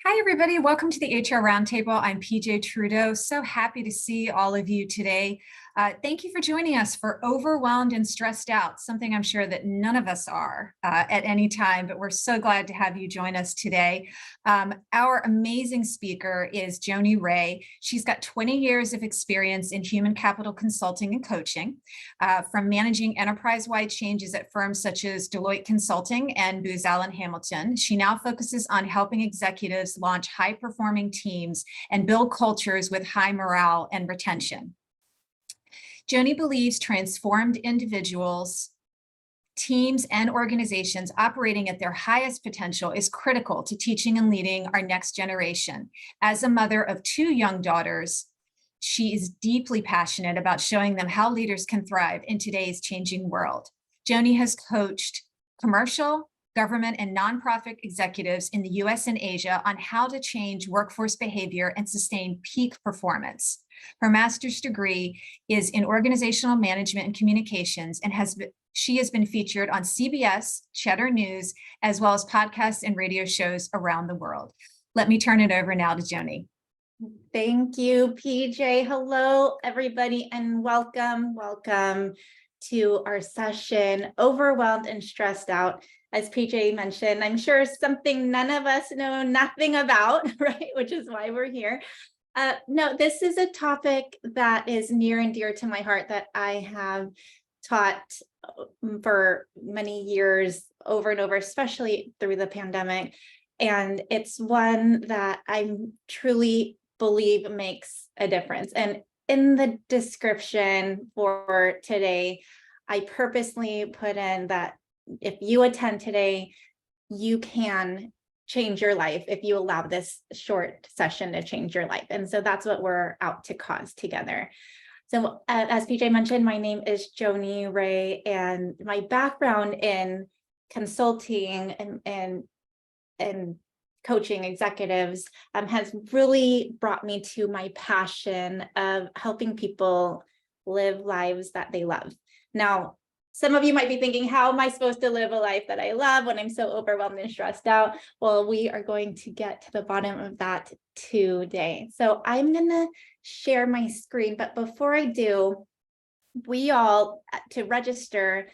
Hi, everybody. Welcome to the HR Roundtable. I'm PJ Trudeau. So happy to see all of you today. Thank you for joining us for Overwhelmed and Stressed Out, something I'm sure that none of us are at any time, but we're so glad to have you join us today. Our amazing speaker is Joni Rae. She's got 20 years of experience in human capital consulting and coaching, from managing enterprise-wide changes at firms such as Deloitte Consulting and Booz Allen Hamilton. She now focuses on helping executives launch high-performing teams and build cultures with high morale and retention. Joni believes transformed individuals, teams, and organizations operating at their highest potential is critical to teaching and leading our next generation. As a mother of two young daughters, she is deeply passionate about showing them how leaders can thrive in today's changing world. Joni has coached commercial, government, and nonprofit executives in the US and Asia on how to change workforce behavior and sustain peak performance. Her master's degree is in organizational management and communications, and she has been featured on CBS, Cheddar News, as well as podcasts and radio shows around the world. Let me turn it over now to Joni. Thank you, PJ. Hello, everybody, and welcome to our session, Overwhelmed and Stressed Out. As PJ mentioned, I'm sure something none of us know nothing about, right? Which is why we're here. No, this is a topic that is near and dear to my heart that I have taught for many years over and over, especially through the pandemic. And it's one that I truly believe makes a difference. And in the description for today, I purposely put in that if you attend today, you can change your life if you allow this short session to change your life. And so that's what we're out to cause together. So as PJ mentioned, my name is Joni Rae, and my background in consulting and coaching executives has really brought me to my passion of helping people live lives that they love. Now, some of you might be thinking, how am I supposed to live a life that I love when I'm so overwhelmed and stressed out? Well, we are going to get to the bottom of that today. So I'm going to share my screen, but before I do, we all, to register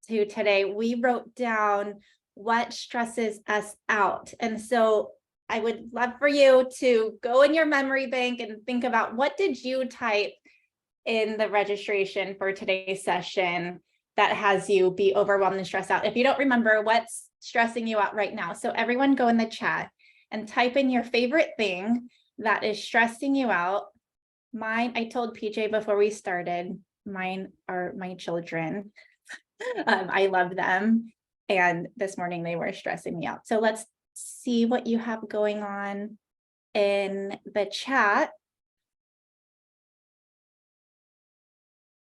to today, we wrote down what stresses us out. And so I would love for you to go in your memory bank and think about, what did you type in the registration for today's session that has you be overwhelmed and stressed out? If you don't remember, what's stressing you out right now? So everyone go in the chat and type in your favorite thing that is stressing you out. Mine, I told PJ before we started, mine are my children. I love them. And this morning they were stressing me out. So let's see what you have going on in the chat.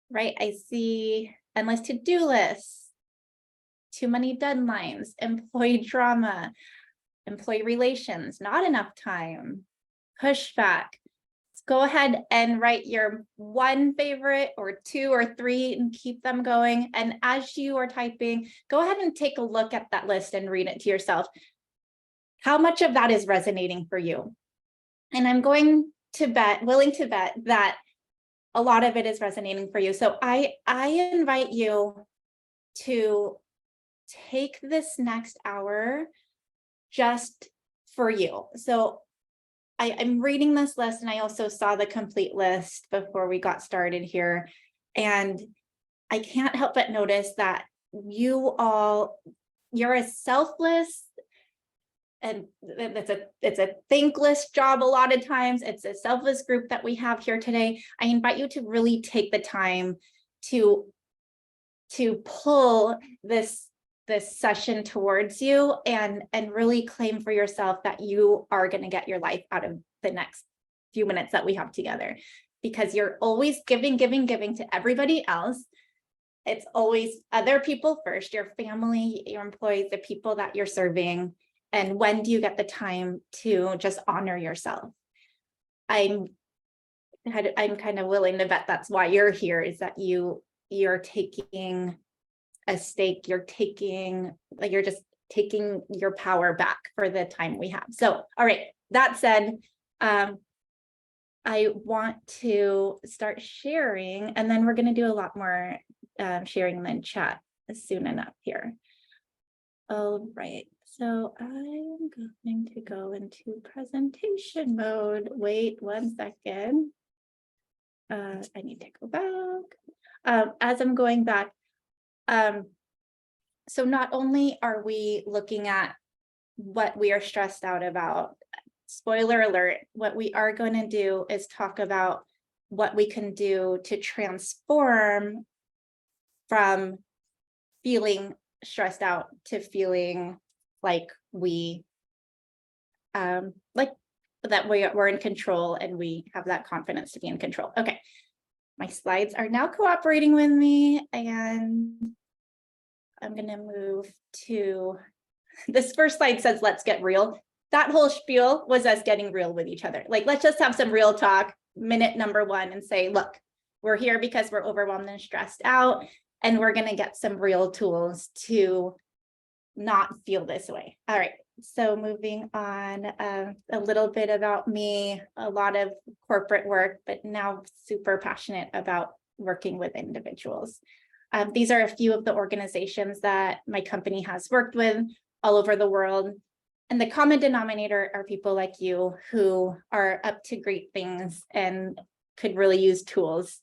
Right, I see endless to-do lists, too many deadlines, employee drama, employee relations, not enough time, pushback. Go ahead and write your one favorite or two or three and keep them going. And as you are typing, go ahead and take a look at that list and read it to yourself. How much of that is resonating for you? And I'm willing to bet that a lot of it is resonating for you. So I invite you to take this next hour just for you. So I'm reading this list, and I also saw the complete list before we got started here. And I can't help but notice that you're a selfless, and it's a thankless job a lot of times. It's a selfless group that we have here today. I invite you to really take the time to pull this session towards you and really claim for yourself that you are going to get your life out of the next few minutes that we have together, because you're always giving to everybody else. It's always other people first, your family, your employees, the people that you're serving. And when do you get the time to just honor yourself? I'm kind of willing to bet that's why you're here, is that you're taking a stake, you're just taking your power back for the time we have. So, all right, that said, I want to start sharing, and then we're going to do a lot more sharing in the chat soon enough here. All right, so I'm going to go into presentation mode. Wait 1 second. I need to go back. As I'm going back, so not only are we looking at what we are stressed out about, spoiler alert, what we are going to do is talk about what we can do to transform from feeling stressed out to feeling like we that we're in control and we have that confidence to be in control. Okay, my slides are now cooperating with me, and I'm going to move to this first slide. Says let's get real. That whole spiel was us getting real with each other. Like, let's just have some real talk, minute number 1, and say, look, we're here because we're overwhelmed and stressed out, and we're going to get some real tools to not feel this way. All right, so moving on, a little bit about me, a lot of corporate work, but now super passionate about working with individuals. These are a few of the organizations that my company has worked with all over the world. And the common denominator are people like you who are up to great things and could really use tools.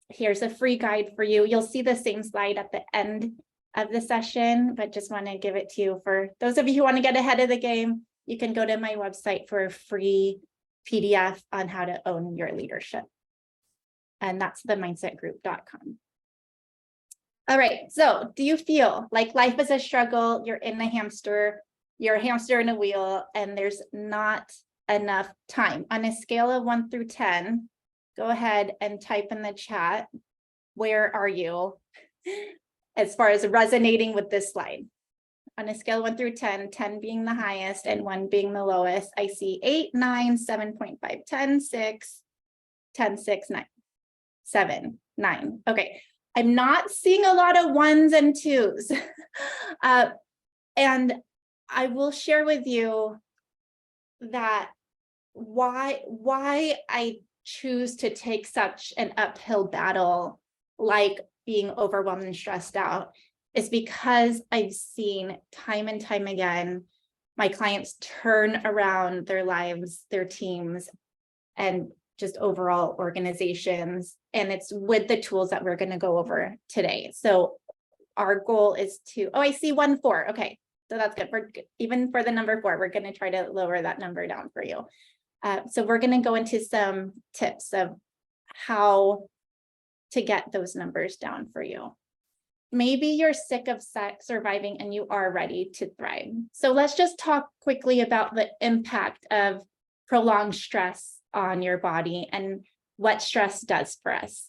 Here's a free guide for you. You'll see the same slide at the end of the session, but just want to give it to you. For those of you who want to get ahead of the game, you can go to my website for a free PDF on how to own your leadership. And that's themindsetgroup.com. All right, so do you feel like life is a struggle? You're in a hamster in a wheel, and there's not enough time. On a scale of 1 through 10, go ahead and type in the chat, where are you as far as resonating with this slide? On a scale of 1 through 10, 10 being the highest and 1 being the lowest, I see 8, 9, 7.5, 10, 6, 10, 6, 9, 7, 9. Okay, I'm not seeing a lot of 1s and 2s. And I will share with you that why I choose to take such an uphill battle, like being overwhelmed and stressed out, is because I've seen time and time again my clients turn around their lives, their teams, and just overall organizations. And it's with the tools that we're going to go over today. So our goal is to, oh, I see 1, 4. Okay, so that's good. Even for the number 4, we're going to try to lower that number down for you. So we're going to go into some tips of how to get those numbers down for you. Maybe you're sick of surviving and you are ready to thrive. So let's just talk quickly about the impact of prolonged stress on your body and what stress does for us.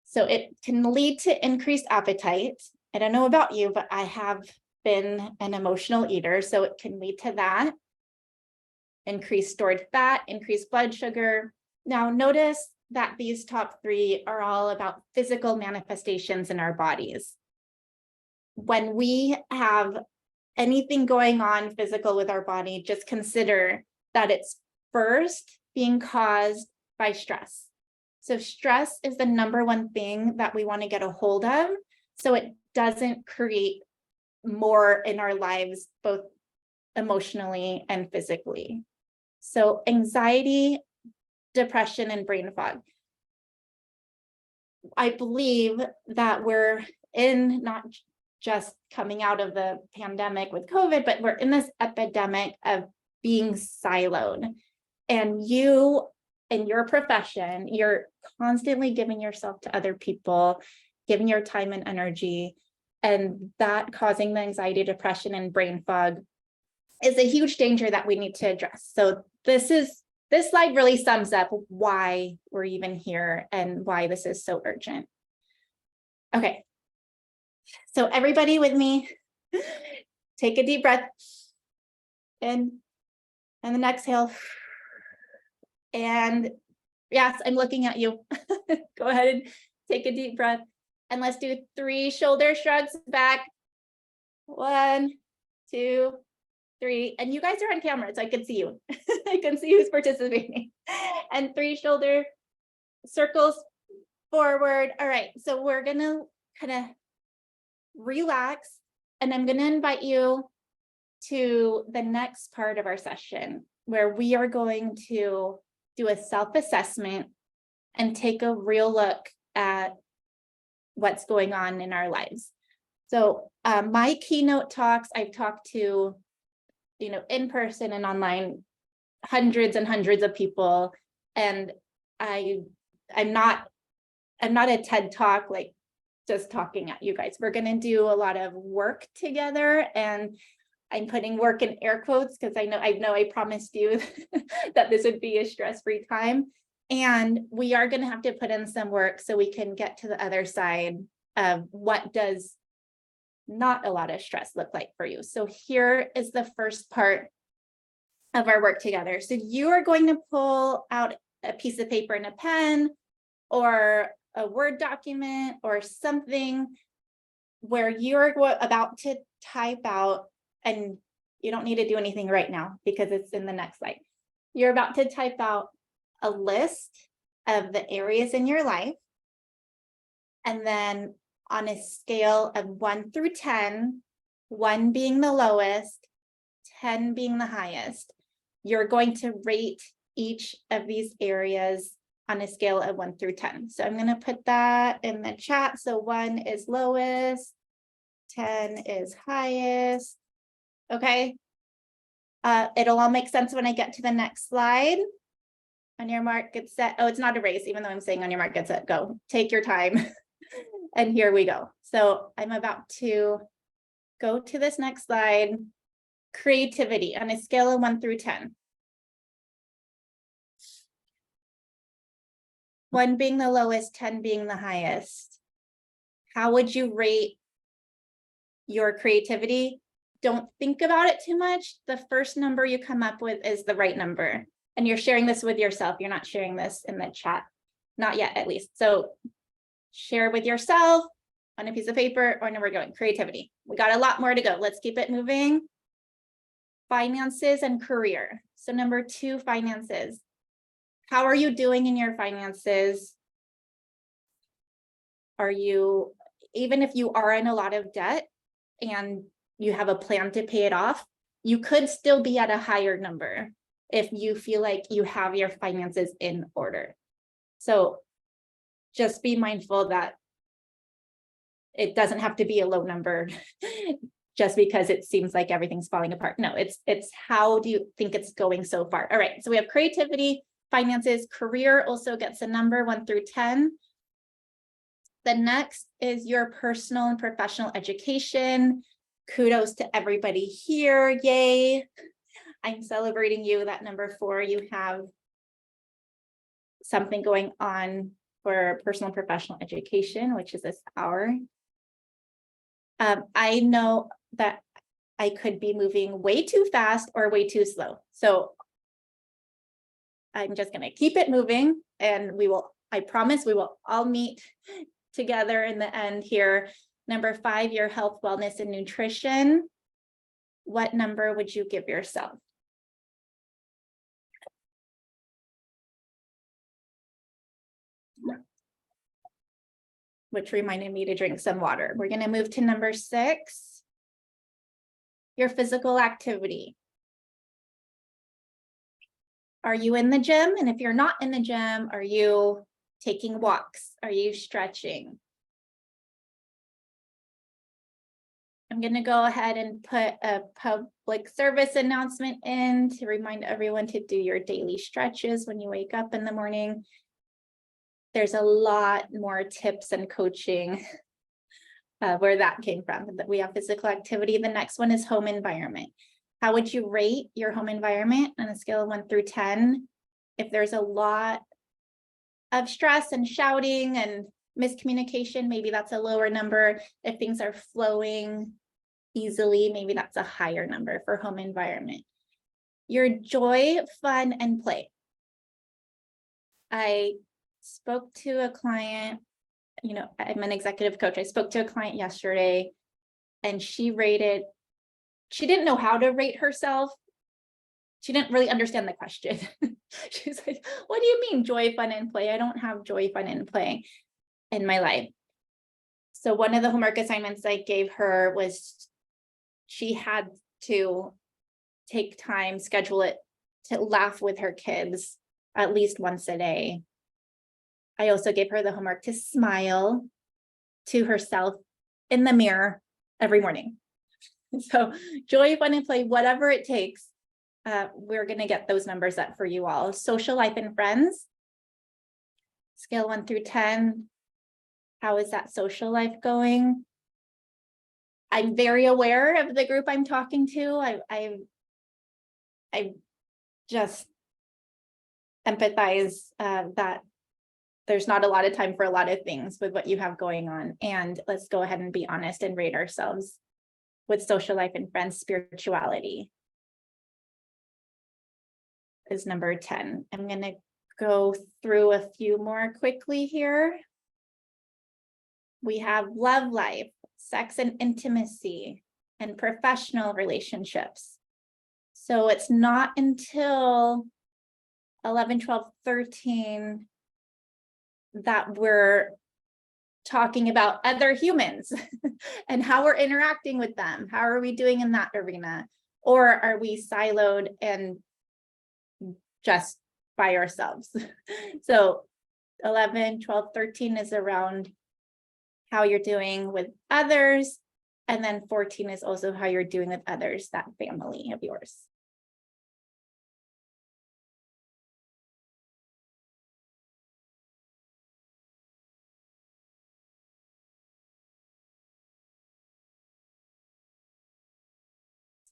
So it can lead to increased appetite. I don't know about you, but I have been an emotional eater, so it can lead to that. Increased stored fat, increased blood sugar. Now notice that these top 3 are all about physical manifestations in our bodies. When we have anything going on physical with our body, just consider that it's first being caused by stress. So stress is the number 1 thing that we want to get a hold of, so it doesn't create more in our lives, both emotionally and physically. So anxiety, depression, and brain fog. I believe that we're in not just coming out of the pandemic with COVID, but we're in this epidemic of being siloed. And you, in your profession, you're constantly giving yourself to other people, giving your time and energy, and that causing the anxiety, depression, and brain fog is a huge danger that we need to address. So this slide really sums up why we're even here and why this is so urgent. Okay, so everybody with me, take a deep breath in and then exhale. And yes, I'm looking at you. Go ahead and take a deep breath. And let's do 3 shoulder shrugs back, 1, 2, 3. And you guys are on camera, so I can see you. I can see who's participating. And 3 shoulder circles forward. All right, so we're gonna kind of relax, and I'm gonna invite you to the next part of our session where we are going to do a self-assessment and take a real look at what's going on in our lives. So my keynote talks, I've talked to, in person and online, hundreds and hundreds of people, and I'm not a TED Talk, like just talking at you guys. We're going to do a lot of work together, and I'm putting work in air quotes because I know I promised you that this would be a stress-free time. And we are going to have to put in some work so we can get to the other side of what does not a lot of stress look like for you. So here is the first part of our work together. So you are going to pull out a piece of paper and a pen, or a Word document, or something where you're about to type out, and you don't need to do anything right now because it's in the next slide. You're about to type out a list of the areas in your life, and then on a scale of 1 through 10, 1 being the lowest, 10 being the highest, you're going to rate each of these areas on a scale of 1 through 10. So I'm going to put that in the chat. So 1 is lowest, 10 is highest. Okay. It'll all make sense when I get to the next slide. On your mark, get set. Oh, it's not a race, even though I'm saying on your mark, get set, go. Take your time. And here we go. So I'm about to go to this next slide. Creativity on a scale of 1 through 10. 1 being the lowest, 10 being the highest. How would you rate your creativity? Don't think about it too much. The first number you come up with is the right number. And you're sharing this with yourself. You're not sharing this in the chat. Not yet, at least. So share with yourself on a piece of paper, or no, we're going creativity. We got a lot more to go. Let's keep it moving. Finances and career. So number 2, finances. How are you doing in your finances? Are you, even if you are in a lot of debt and you have a plan to pay it off, you could still be at a higher number if you feel like you have your finances in order. So just be mindful that it doesn't have to be a low number just because it seems like everything's falling apart. No, it's how do you think it's going so far? All right, so we have creativity, finances, career also gets a number 1 through 10. The next is your personal and professional education. Kudos to everybody here, yay. I'm celebrating you, that number 4, you have something going on for personal and professional education, which is this hour. I know that I could be moving way too fast or way too slow. So I'm just going to keep it moving, and I promise we will all meet together in the end here. Number 5, your health, wellness, and nutrition. What number would you give yourself? Which reminded me to drink some water. We're going to move to number 6, your physical activity. Are you in the gym? And if you're not in the gym, are you taking walks? Are you stretching? I'm going to go ahead and put a public service announcement in to remind everyone to do your daily stretches when you wake up in the morning. There's a lot more tips and coaching where that came from. We have physical activity. The next one is home environment. How would you rate your home environment on a scale of 1 through 10? If there's a lot of stress and shouting and miscommunication, maybe that's a lower number. If things are flowing easily, maybe that's a higher number for home environment. Your joy, fun, and play. I spoke to a client, I'm an executive coach. I spoke to a client yesterday and she didn't know how to rate herself. She didn't really understand the question. She's like, what do you mean joy, fun, and play? I don't have joy, fun, and play in my life. So one of the homework assignments I gave her was she had to take time, schedule it to laugh with her kids at least once a day. I also gave her the homework to smile to herself in the mirror every morning. So joy, fun, and play, whatever it takes. We're going to get those numbers up for you all. Social life and friends, scale 1 through 10. How is that social life going? I'm very aware of the group I'm talking to. I just empathize that there's not a lot of time for a lot of things with what you have going on. And let's go ahead and be honest and rate ourselves with social life and friends. Spirituality is number 10. I'm going to go through a few more quickly here. We have love life, sex and intimacy, and professional relationships. So it's not until 11, 12, 13 that we're talking about other humans and how we're interacting with them. How are we doing in that arena? Or are we siloed and just by ourselves? So 11, 12, 13 is around how you're doing with others. And then 14 is also how you're doing with others, that family of yours.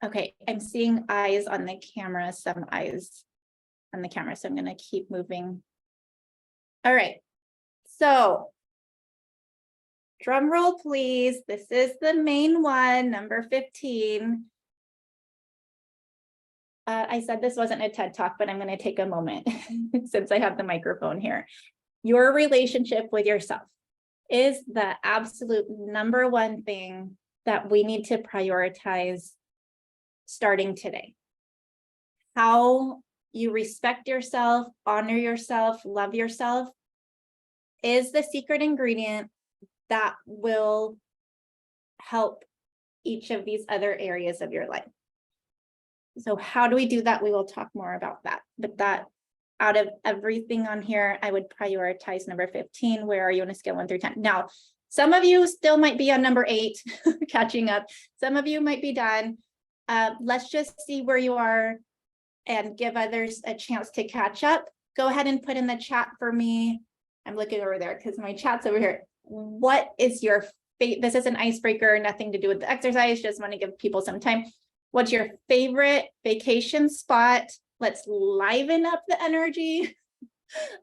Okay, I'm seeing eyes on the camera, some eyes on the camera, so I'm going to keep moving. All right, so drum roll, please. This is the main one, number 15. I said this wasn't a TED Talk, but I'm going to take a moment since I have the microphone here. Your relationship with yourself is the absolute number one thing that we need to prioritize starting today. How you respect yourself, honor yourself, love yourself is the secret ingredient that will help each of these other areas of your life. So how do we do that? We will talk more about that. But that, out of everything on here, I would prioritize number 15. Where are you on a scale 1 through 10? Now, some of you still might be on number 8, catching up. Some of you might be done. Let's just see where you are and give others a chance to catch up. Go ahead and put in the chat for me. I'm looking over there because my chat's over here. What is your favorite? This is an icebreaker, nothing to do with the exercise. Just want to give people some time. What's your favorite vacation spot? Let's liven up the energy.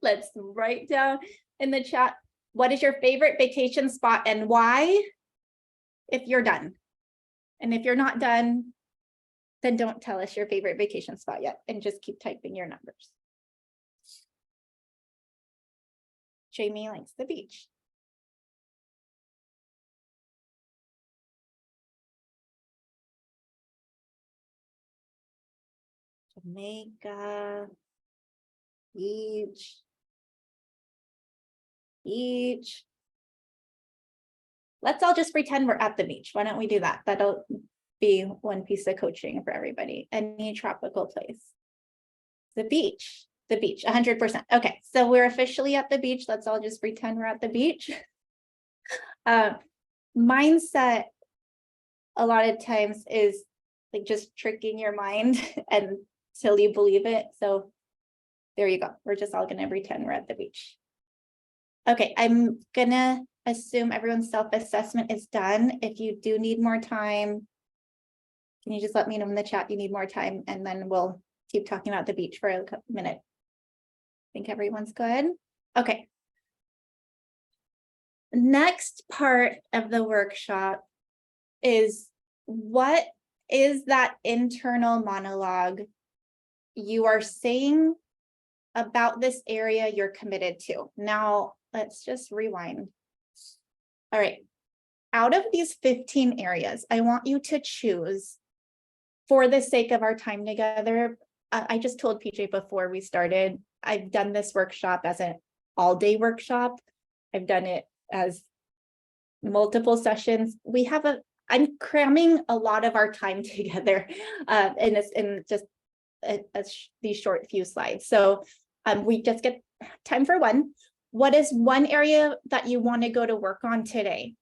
Let's write down in the chat, what is your favorite vacation spot and why? If you're done. And if you're not done, then don't tell us your favorite vacation spot yet and just keep typing your numbers. Jamie likes the beach. Jamaica, beach. Let's all just pretend we're at the beach. Why don't we do that? That'll be one piece of coaching for everybody. Any tropical place. The beach, 100%. Okay, so we're officially at the beach. Let's all just pretend we're at the beach. Mindset, a lot of times, is like just tricking your mind until you believe it. So there you go. We're just all going to pretend we're at the beach. Okay, I'm going to assume everyone's self-assessment is done. If you do need more time, can you just let me know in the chat you need more time, and then we'll keep talking about the beach for a minute. I think everyone's good. Okay. Next part of the workshop is, what is that internal monologue you are saying about this area you're committed to? Now, let's just rewind. All right. out of these 15 areas, I want you to choose, for the sake of our time together. I just told PJ before we started, I've done this workshop as an all-day workshop. I've done it as multiple sessions. I'm cramming a lot of our time together in just these short few slides. So we just get time for one. What is one area that you want to go to work on today?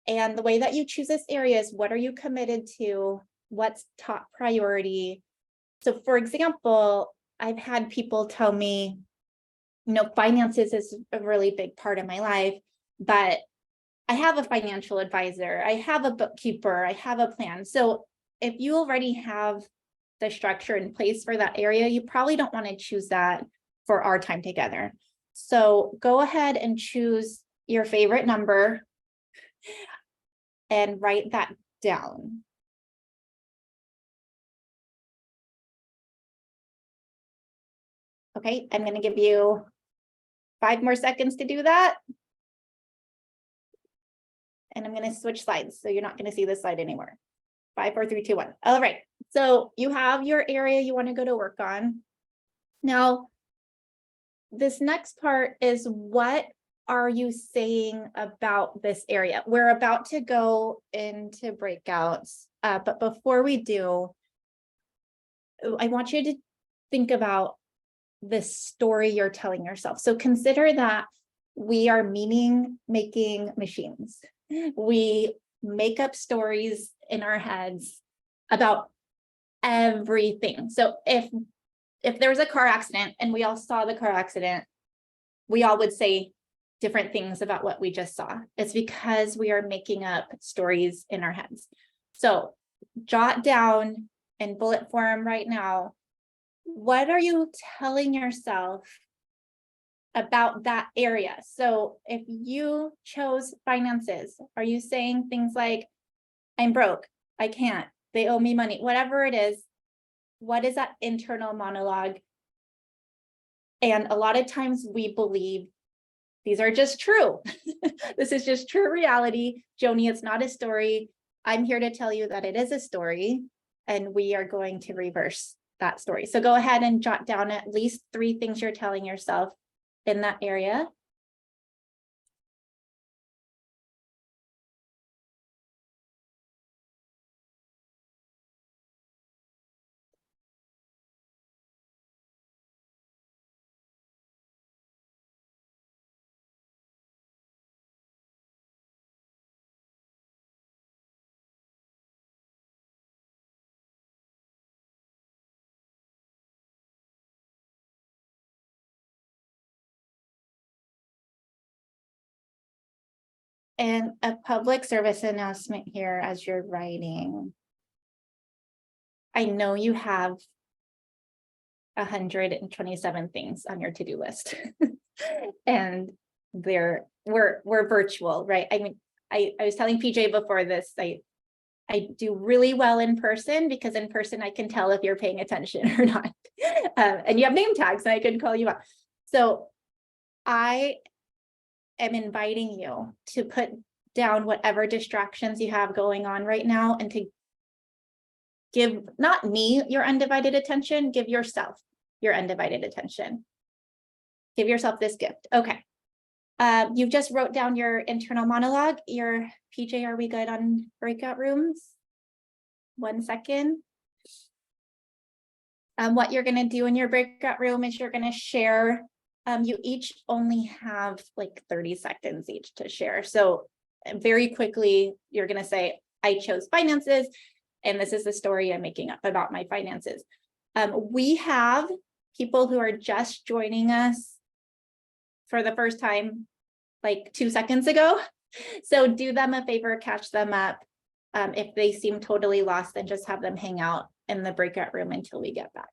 And the way that you choose this area is, what are you committed to? What's top priority? So for example, I've had people tell me, finances is a really big part of my life, but I have a financial advisor, I have a bookkeeper, I have a plan. So if you already have the structure in place for that area, you probably don't want to choose that for our time together. So go ahead and choose your favorite number and write that down. Okay, I'm going to give you 5 more seconds to do that. And I'm going to switch slides, so you're not going to see this slide anymore. 5, 4, 3, 2, 1. All right, so you have your area you want to go to work on. Now, this next part is, what are you saying about this area? We're about to go into breakouts, but before we do, I want you to think about the story you're telling yourself. So consider that we are meaning-making machines. We make up stories in our heads about everything. So if there was a car accident and we all saw the car accident, we all would say different things about what we just saw. It's because we are making up stories in our heads. So jot down in bullet form right now, what are you telling yourself about that area? So if you chose finances, are you saying things like, I'm broke, I can't, they owe me money, whatever it is? What is that internal monologue? And a lot of times we believe these are just true. This is just true reality. Joni, it's not a story. I'm here to tell you that it is a story, and we are going to reverse that story. So go ahead and jot down at least 3 things you're telling yourself in that area. And a public service announcement here as you're writing. I know you have 127 things on your to-do list, and we're virtual, right? I mean, I was telling PJ before this, I do really well in person, because in person I can tell if you're paying attention or not. And you have name tags, and I can call you out. So I am inviting you to put down whatever distractions you have going on right now, and to give not me your undivided attention, give yourself your undivided attention. Give yourself this gift. Okay. You just wrote down your internal monologue. Your PJ, are we good on breakout rooms? 1 second. What you're going to do in your breakout room is you're going to share. You each only have like 30 seconds each to share. So very quickly, you're going to say, I chose finances, and this is the story I'm making up about my finances. We have people who are just joining us for the first time, like 2 seconds ago. So do them a favor, catch them up. If they seem totally lost, then just have them hang out in the breakout room until we get back.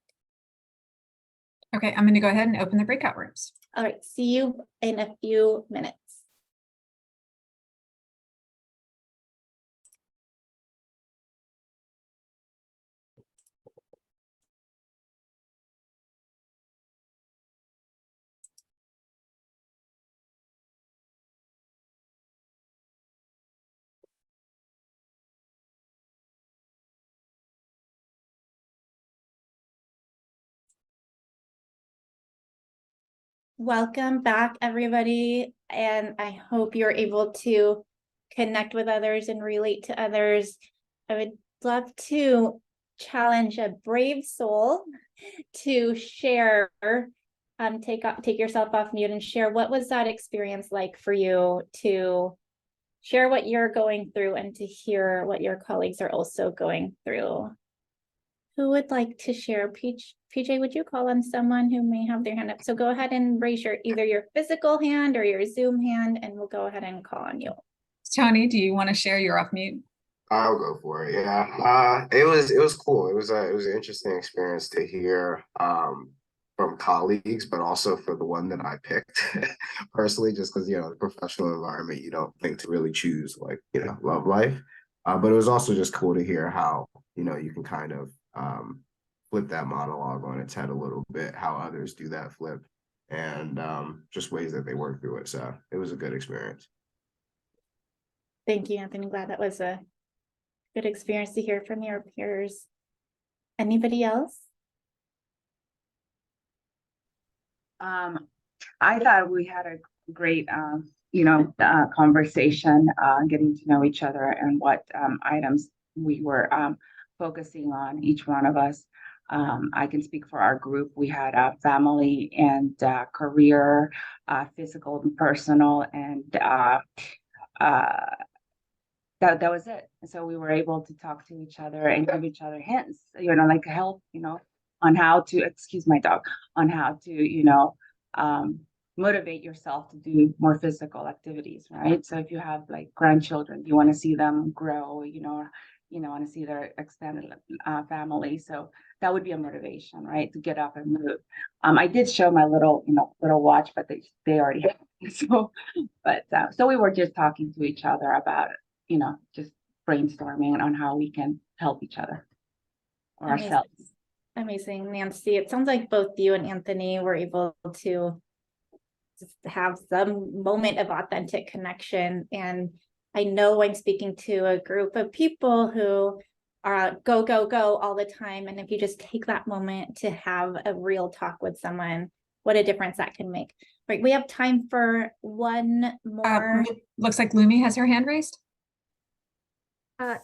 Okay, I'm going to go ahead and open the breakout rooms. All right, see you in a few minutes. Welcome back, everybody. And I hope you're able to connect with others and relate to others. I would love to challenge a brave soul to share, take yourself off mute and share what was that experience like for you to share what you're going through and to hear what your colleagues are also going through. Who would like to share? PJ, would you call on someone who may have their hand up? So go ahead and raise either your physical hand or your Zoom hand, and we'll go ahead and call on you. Tony, do you want to share? You're off mute. I'll go for it. Yeah. It was cool. It was an interesting experience to hear from colleagues, but also for the one that I picked personally, just because the professional environment, you don't think to really choose like, love life. But it was also just cool to hear how, you can kind of flip that monologue on its head a little bit, how others do that flip, and just ways that they work through it. So it was a good experience. Thank you, Anthony. Glad that was a good experience to hear from your peers. Anybody else? I thought we had a great, conversation, getting to know each other and what items we were focusing on, each one of us. I can speak for our group. We had family and career, physical and personal, and that was it. So we were able to talk to each other and give each other hints, like help, on how to, excuse my dog, on how to, motivate yourself to do more physical activities, right? So if you have like grandchildren, you want to see them grow, want to see their extended family. So that would be a motivation, right? To get up and move. I did show my little watch, but they already have it. So we were just talking to each other about it, just brainstorming on how we can help each other or ourselves. Amazing, Nancy. It sounds like both you and Anthony were able to just have some moment of authentic connection. And I know I'm speaking to a group of people who are go, go, go all the time. And if you just take that moment to have a real talk with someone, what a difference that can make. Right, we have time for one more. Looks like Lumi has her hand raised.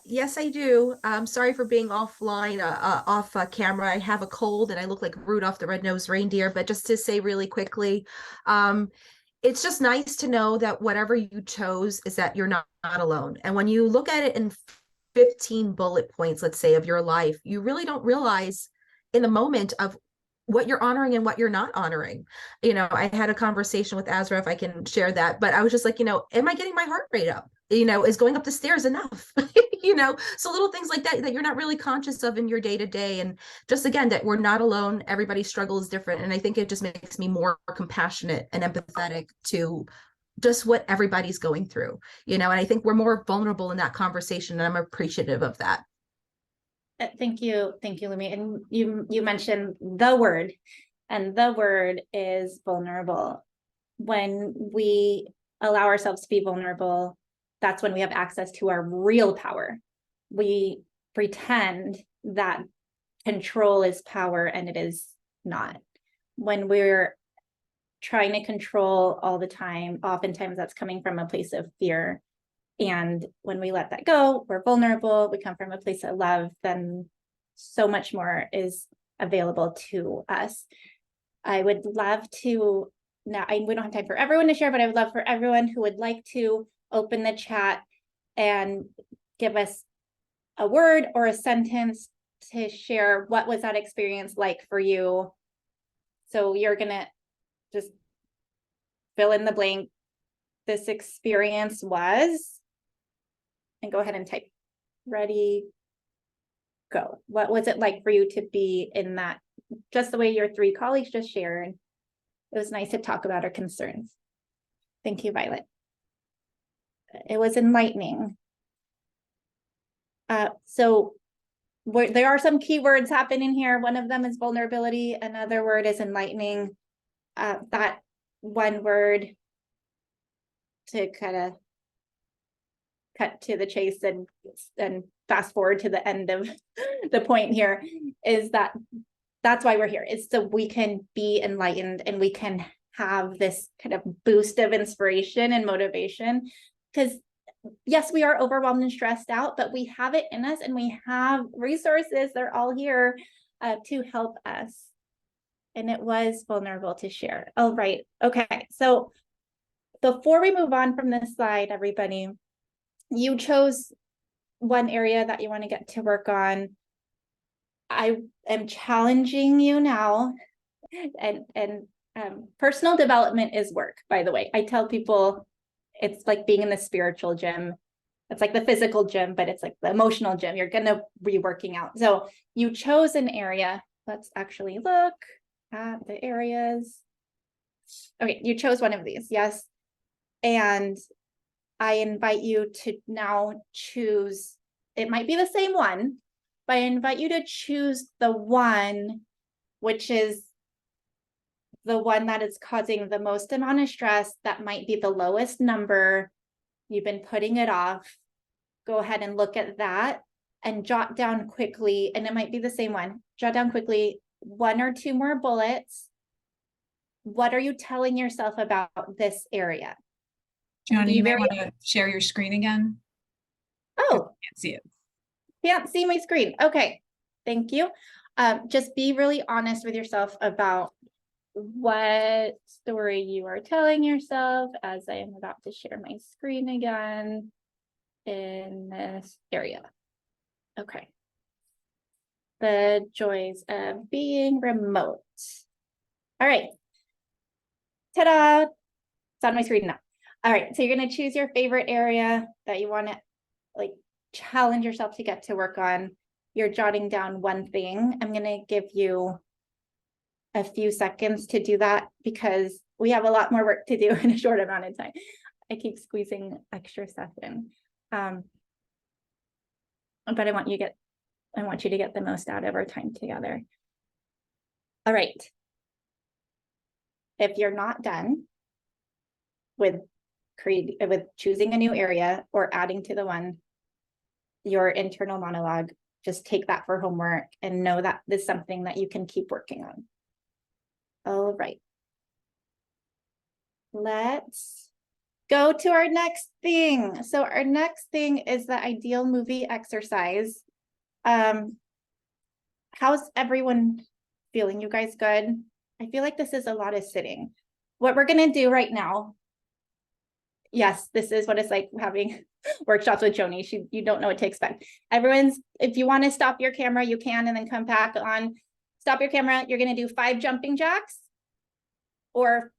Yes, I do. Sorry for being offline, off camera. I have a cold and I look like Rudolph the Red-Nosed Reindeer, but just to say really quickly, it's just nice to know that whatever you chose is that you're not alone. And when you look at it in 15 bullet points, let's say, of your life, you really don't realize in the moment of what you're honoring and what you're not honoring. I had a conversation with Azra, if I can share that, but I was just like, am I getting my heart rate up? Is going up the stairs enough? So little things like that you're not really conscious of in your day to day. And just again, that we're not alone. Everybody's struggle is different. And I think it just makes me more compassionate and empathetic to just what everybody's going through, and I think we're more vulnerable in that conversation. And I'm appreciative of that. Thank you, Lumi. And you mentioned the word, and the word is vulnerable. When we allow ourselves to be vulnerable, that's when we have access to our real power. We pretend that control is power, and it is not. When we're trying to control all the time, oftentimes that's coming from a place of fear. And when we let that go, we're vulnerable, we come from a place of love, then so much more is available to us. I would love to, we don't have time for everyone to share, but I would love for everyone who would like to open the chat and give us a word or a sentence to share what was that experience like for you. So you're gonna just fill in the blank. This experience was, and go ahead and type. Ready, go. What was it like for you to be in that, just the way your three colleagues just shared? It was nice to talk about our concerns. Thank you, Violet. It was enlightening. So there are some keywords happening here. One of them is vulnerability. Another word is enlightening. That one word, to kind of cut to the chase and fast forward to the end of the point here, is that's why we're here. It's so we can be enlightened and we can have this kind of boost of inspiration and motivation. Because yes, we are overwhelmed and stressed out, but we have it in us and we have resources. They're all here to help us. And it was vulnerable to share. Oh, right. Okay. So before we move on from this slide, everybody, you chose one area that you want to get to work on. I am challenging you now, and personal development is work, by the way. I tell people it's like being in the spiritual gym. It's like the physical gym, but it's like the emotional gym. You're going to be working out. So you chose an area. Let's actually look at the areas. Okay, you chose one of these, yes. And I invite you to now choose, it might be the same one, but I invite you to choose the one which is the one that is causing the most amount of stress, that might be the lowest number. You've been putting it off. Go ahead and look at that and jot down quickly, and it might be the same one. Jot down quickly 1 or 2 more bullets. What are you telling yourself about this area? Joni, you may want to share your screen again. Oh, Can't see it. Can't see my screen. Okay, thank you. Just be really honest with yourself about what story you are telling yourself, as I am about to share my screen again in this area. Okay. The joys of being remote. All right. Ta-da! It's on my screen now. All right, so you're going to choose your favorite area that you want to like challenge yourself to get to work on. You're jotting down one thing. I'm going to give you a few seconds to do that because we have a lot more work to do in a short amount of time. I keep squeezing extra stuff in. But I want you to get the most out of our time together. All right. If you're not done with choosing a new area or adding to the one, your internal monologue, just take that for homework and know that this is something that you can keep working on. All right. Let's go to our next thing. So our next thing is the ideal movie exercise. How's everyone feeling? You guys good? I feel like this is a lot of sitting. What we're going to do right now. Yes, this is what it's like having workshops with Joni. You don't know what to expect. If you want to stop your camera, you can, and then come back on. Stop your camera. You're going to do 5 jumping jacks or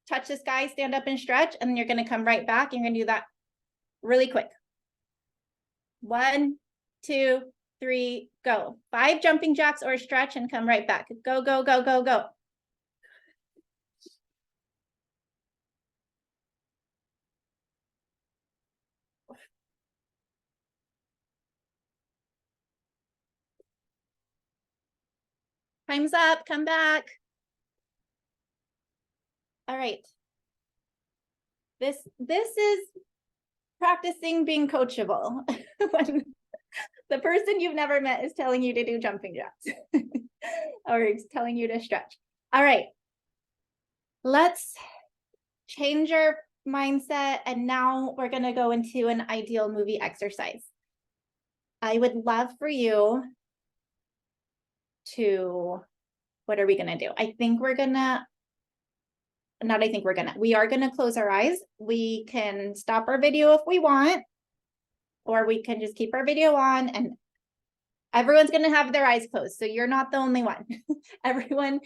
touch the sky, stand up and stretch. And then you're going to come right back. And you're going to do that really quick. 1, 2, 3, go. 5 jumping jacks or stretch and come right back. Go, go, go, go, go. Time's up, come back. All right. This is practicing being coachable. When the person you've never met is telling you to do jumping jacks or is telling you to stretch. All right. Let's change our mindset. And now we're going to go into an ideal movie exercise. I would love for you to, what are we going to do? We are going to close our eyes. We can stop our video if we want, or we can just keep our video on, and everyone's going to have their eyes closed. So you're not the only one. Everyone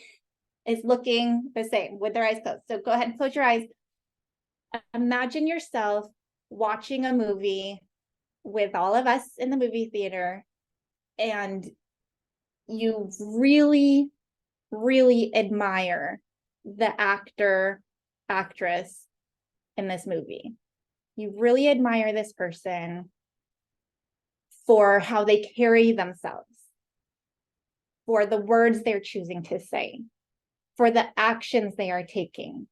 is looking the same with their eyes closed. So go ahead and close your eyes. Imagine yourself watching a movie with all of us in the movie theater, and you really, really admire the actor, actress in this movie. You really admire this person for how they carry themselves, for the words they're choosing to say, for the actions they are taking.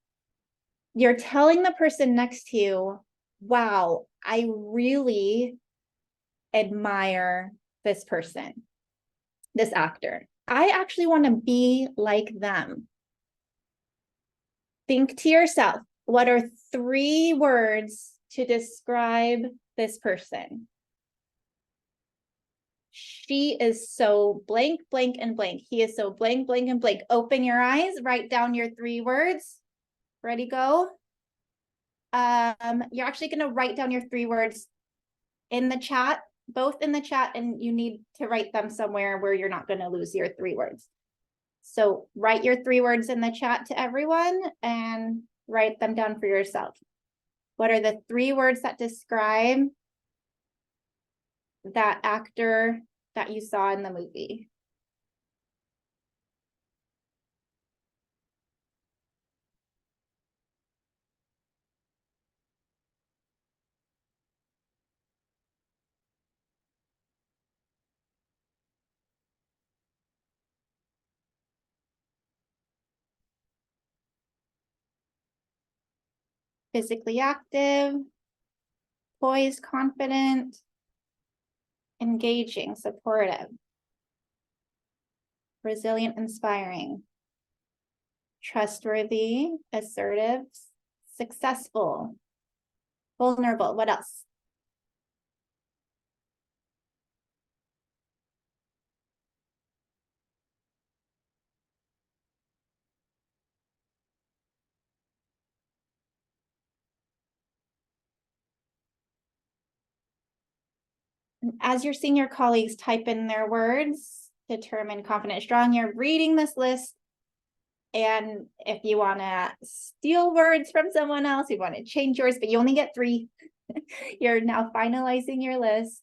You're telling the person next to you, wow, I really admire this person, this actor. I actually want to be like them. think to yourself, what are 3 words to describe this person? She is so blank, blank, and blank. He is so blank, blank, and blank. Open your eyes, write down your 3 words. Ready, go. You're actually going to write down your 3 words in the chat, both in the chat, and you need to write them somewhere where you're not going to lose your 3 words. So write your 3 words in the chat to everyone and write them down for yourself. What are the 3 words that describe that actor that you saw in the movie? Physically active, poised, confident, engaging, supportive, resilient, inspiring, trustworthy, assertive, successful, vulnerable. What else? As you're seeing your colleagues type in their words, determined, confident, strong, you're reading this list. And if you want to steal words from someone else, you want to change yours, but you only get 3. You're now finalizing your list.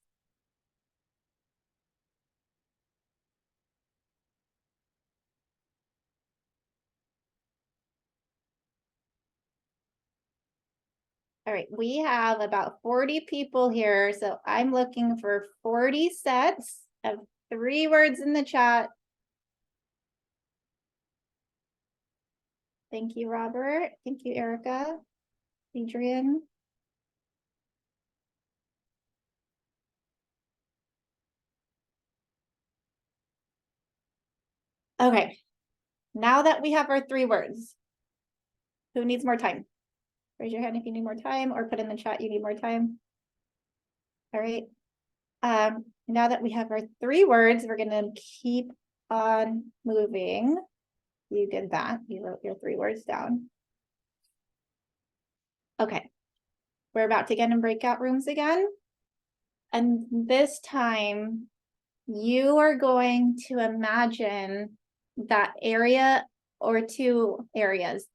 All right, we have about 40 people here, so I'm looking for 40 sets of 3 words in the chat. Thank you, Robert. Thank you, Erica, Adrian. Okay, now that we have our 3 words, who needs more time? Raise your hand if you need more time, or put in the chat you need more time. All right. Now that we have our 3 words, we're going to keep on moving. You did that. You wrote your 3 words down. Okay. We're about to get in breakout rooms again. And this time, you are going to imagine that area or 2 areas,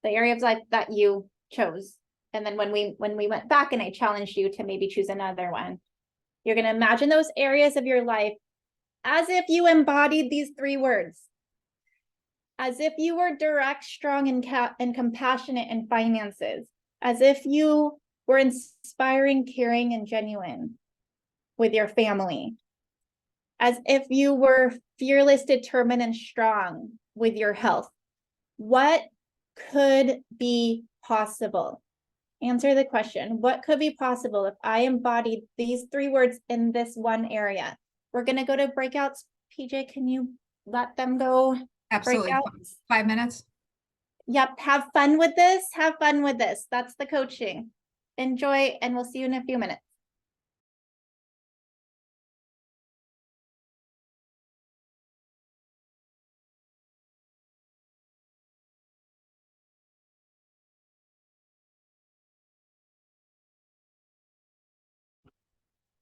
the area of life that you chose. And then when we went back and I challenged you to maybe choose another one, you're going to imagine those areas of your life as if you embodied these 3 words, as if you were direct, strong, and compassionate in finances, as if you were inspiring, caring, and genuine with your family, as if you were fearless, determined, and strong with your health. What could be possible? Answer the question. What could be possible if I embodied these 3 words in this one area? We're going to go to breakouts. PJ, can you let them go? Absolutely. Breakouts? 5 minutes. Yep. Have fun with this. Have fun with this. That's the coaching. Enjoy, and we'll see you in a few minutes.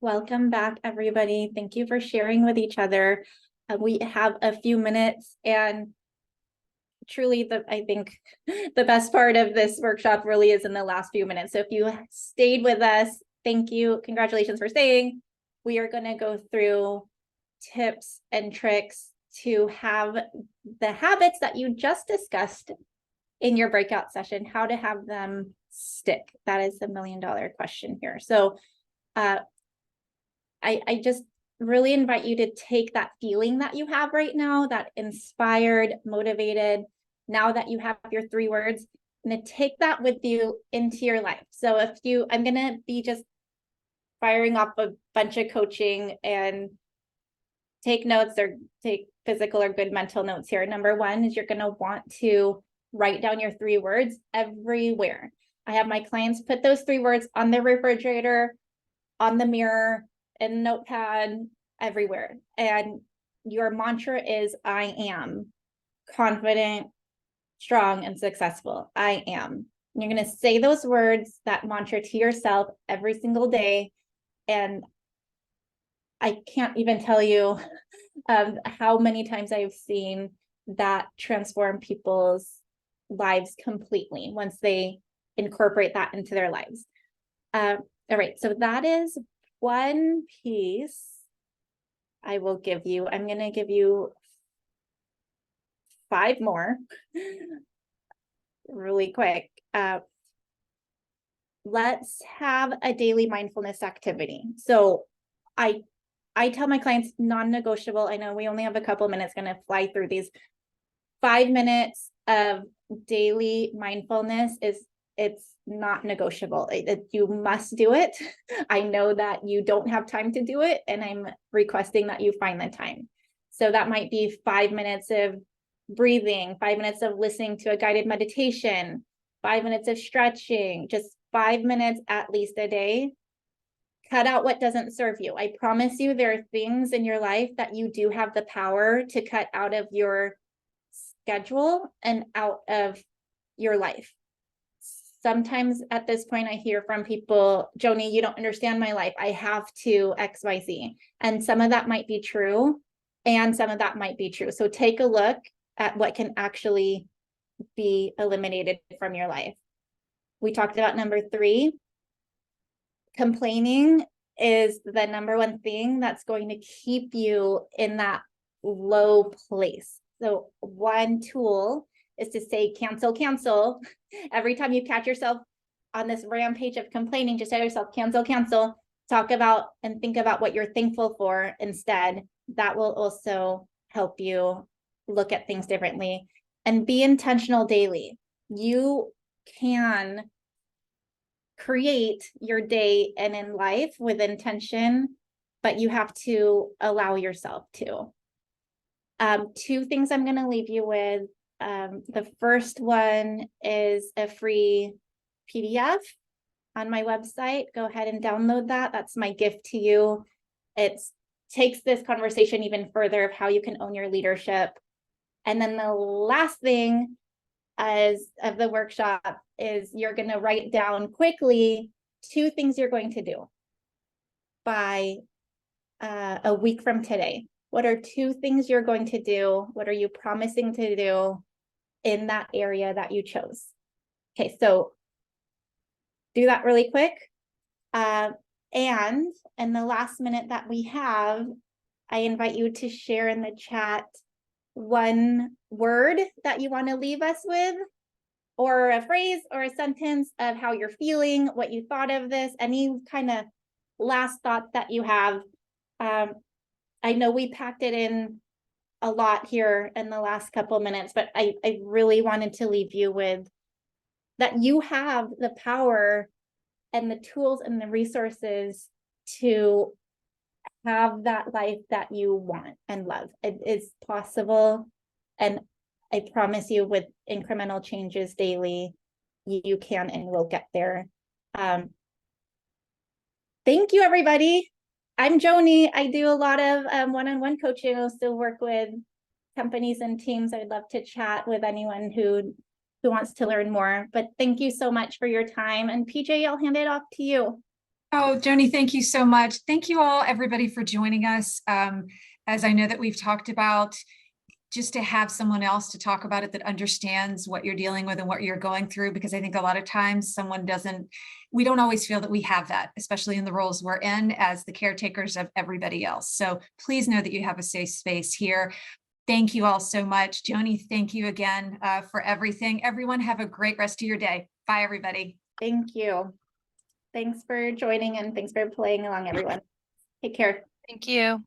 Welcome back, everybody. Thank you for sharing with each other. We have a few minutes, and truly, I think the best part of this workshop really is in the last few minutes. So if you stayed with us, thank you. Congratulations for staying. We are going to go through tips and tricks to have the habits that you just discussed in your breakout session, how to have them stick. That is the $1 million question here. So I just really invite you to take that feeling that you have right now, that inspired, motivated, now that you have your 3 words, and to take that with you into your life. So I'm going to be just firing off a bunch of coaching, and take notes or take physical or good mental notes here. Number 1 is you're going to want to write down your 3 words everywhere. I have my clients put those 3 words on their refrigerator, on the mirror, in notepad, everywhere. And your mantra is, I am confident, strong, and successful. I am. You're going to say those words, that mantra, to yourself every single day. And I can't even tell you how many times I've seen that transform people's lives completely once they incorporate that into their lives. All right, so that is one piece I will give you. I'm going to give you 5 more really quick. Let's have a daily mindfulness activity. So I tell my clients non-negotiable. I know we only have a couple minutes, going to fly through these. 5 minutes of daily mindfulness it's not negotiable. You must do it. I know that you don't have time to do it, and I'm requesting that you find the time. So that might be 5 minutes of breathing, 5 minutes of listening to a guided meditation, 5 minutes of stretching, just 5 minutes at least a day. Cut out what doesn't serve you. I promise you there are things in your life that you do have the power to cut out of your schedule and out of your life. Sometimes at this point, I hear from people, Joni, you don't understand my life. I have to XYZ. And some of that might be true, and some of that might be true. So take a look at what can actually be eliminated from your life. We talked about number 3. Complaining is the number one thing that's going to keep you in that low place. So one tool is to say, cancel, cancel. Every time you catch yourself on this rampage of complaining, just tell yourself, cancel, cancel. Talk about and think about what you're thankful for instead. That will also help you look at things differently. And be intentional daily. You can create your day and in life with intention, but you have to allow yourself to. 2 things I'm going to leave you with. The first one is a free PDF on my website. Go ahead and download that. That's my gift to you. It takes this conversation even further of how you can own your leadership. And then the last thing of the workshop is you're going to write down quickly 2 things you're going to do by a week from today. What are 2 things you're going to do? What are you promising to do in that area that you chose? Okay, so do that really quick. And in the last minute that we have, I invite you to share in the chat 1 word that you want to leave us with, or a phrase or a sentence of how you're feeling, what you thought of this, any kind of last thought that you have. I know we packed it in a lot here in the last couple of minutes, but I really wanted to leave you with that you have the power and the tools and the resources to have that life that you want and love. It is possible. And I promise you, with incremental changes daily, you can and will get there. Thank you, everybody. I'm Joni. I do a lot of one-on-one coaching. I still work with companies and teams. I'd love to chat with anyone who wants to learn more. But thank you so much for your time. And PJ, I'll hand it off to you. Oh, Joni, thank you so much. Thank you all, everybody, for joining us. As I know that we've talked about, just to have someone else to talk about it that understands what you're dealing with and what you're going through, because I think a lot of times we don't always feel that we have that, especially in the roles we're in as the caretakers of everybody else. So please know that you have a safe space here. Thank you all so much. Joni, thank you again for everything. Everyone have a great rest of your day. Bye, everybody. Thank you. Thanks for joining, and thanks for playing along, everyone. Take care. Thank you.